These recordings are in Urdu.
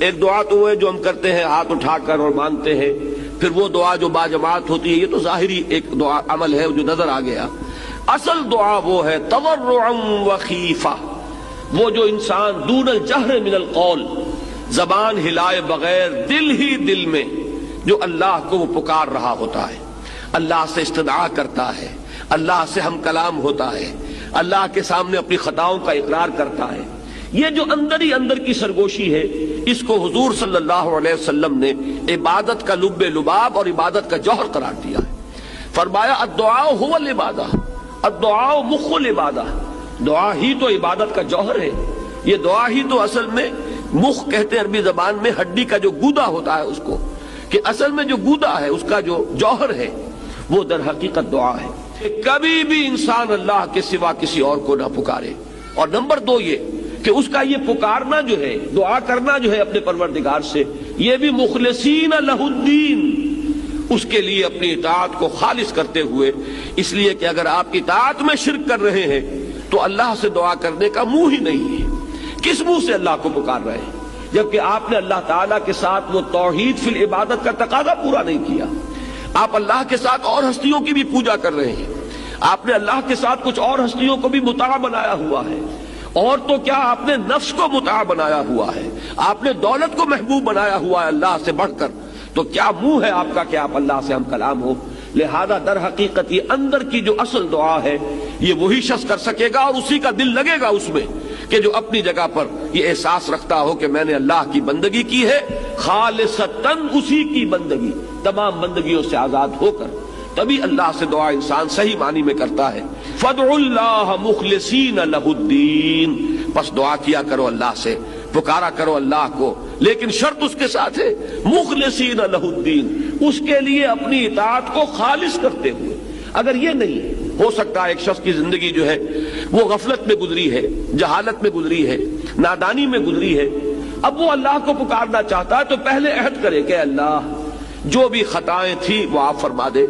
ایک دعا تو وہ ہے جو ہم کرتے ہیں ہاتھ اٹھا کر اور مانتے ہیں، پھر وہ دعا جو باجماعت ہوتی ہے، یہ تو ظاہری ایک دعا عمل ہے جو نظر آ گیا۔ اصل دعا وہ ہے تضرعا وخیفہ، وہ جو انسان دون الجہر من القول، زبان ہلائے بغیر دل ہی دل میں جو اللہ کو وہ پکار رہا ہوتا ہے، اللہ سے استدعا کرتا ہے، اللہ سے ہم کلام ہوتا ہے، اللہ کے سامنے اپنی خطاؤں کا اقرار کرتا ہے، یہ جو اندر ہی اندر کی سرگوشی ہے، اس کو حضور صلی اللہ علیہ وسلم نے عبادت کا لب لباب اور عبادت کا جوہر قرار دیا ہے۔ فرمایا الدعاء هو العبادہ، الدعاء مخ العبادہ، دعا ہی تو عبادت کا جوہر ہے۔ یہ دعا ہی تو اصل میں مخ کہتے ہیں عربی زبان میں ہڈی کا جو گودا ہوتا ہے اس کو، کہ اصل میں جو گودا ہے اس کا جو جوہر ہے وہ در حقیقت دعا ہے کہ کبھی بھی انسان اللہ کے سوا کسی اور کو نہ پکارے۔ اور نمبر دو یہ کہ اس کا یہ پکارنا جو ہے، دعا کرنا جو ہے اپنے پروردگار سے، یہ بھی مخلصین لہ الدین، اس کے لیے اپنی اطاعت کو خالص کرتے ہوئے، اس لیے کہ اگر آپ اطاعت میں شرک کر رہے ہیں تو اللہ سے دعا کرنے کا منہ ہی نہیں ہے۔ کس منہ سے اللہ کو پکار رہے ہیں جبکہ آپ نے اللہ تعالیٰ کے ساتھ وہ توحید فی العبادت کا تقاضا پورا نہیں کیا؟ آپ اللہ کے ساتھ اور ہستیوں کی بھی پوجا کر رہے ہیں، آپ نے اللہ کے ساتھ کچھ اور ہستیوں کو بھی مطاع بنایا ہوا ہے، اور تو کیا آپ نے نفس کو مطاع بنایا ہوا ہے، آپ نے دولت کو محبوب بنایا ہوا ہے اللہ سے بڑھ کر، تو کیا منہ ہے آپ کا کہ آپ اللہ سے ہم کلام ہو؟ لہذا در حقیقت یہ اندر کی جو اصل دعا ہے یہ وہی شخص کر سکے گا، اور اسی کا دل لگے گا اس میں کہ جو اپنی جگہ پر یہ احساس رکھتا ہو کہ میں نے اللہ کی بندگی کی ہے خالصتاً، اسی کی بندگی تمام بندگیوں سے آزاد ہو کر، تبھی اللہ سے دعا انسان صحیح معنی میں کرتا ہے۔ فادعوا اللہ مخلصین لہ الدین، پس دعا کیا کرو اللہ سے، پکارا کرو اللہ کو، لیکن شرط اس کے ساتھ ہے مخلصین لہ الدین، اس کے لیے اپنی اطاعت کو خالص کرتے ہوئے۔ اگر یہ نہیں ہو سکتا، ایک شخص کی زندگی جو ہے وہ غفلت میں گزری ہے، جہالت میں گزری ہے، نادانی میں گزری ہے، اب وہ اللہ کو پکارنا چاہتا ہے تو پہلے عہد کرے کہ اللہ جو بھی خطائیں تھی وہ آپ فرما دے،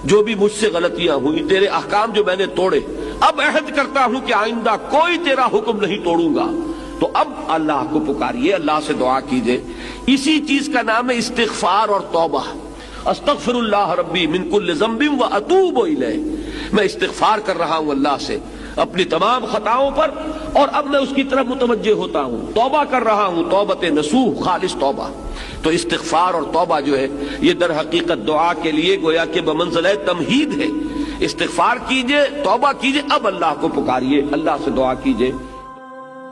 جو بھی مجھ سے غلطیاں ہوئی، تیرے احکام جو میں نے توڑے، اب عہد کرتا ہوں کہ آئندہ کوئی تیرا حکم نہیں توڑوں گا۔ تو اب اللہ کو پکاریے، اللہ سے دعا کیجئے۔ اسی چیز کا نام ہے استغفار اور توبہ۔ استغفر اللہ ربی من کل ذنب واتوب الیہ، میں استغفار کر رہا ہوں اللہ سے اپنی تمام خطاؤں پر، اور اب میں اس کی طرف متوجہ ہوتا ہوں، توبہ کر رہا ہوں، توبۃ نصوح، خالص توبہ۔ تو استغفار اور توبہ جو ہے یہ در حقیقت دعا کے لیے گویا کہ بمنزلہ تمہید ہے۔ استغفار کیجئے، توبہ کیجئے، اب اللہ کو پکاریے، اللہ سے دعا کیجئے۔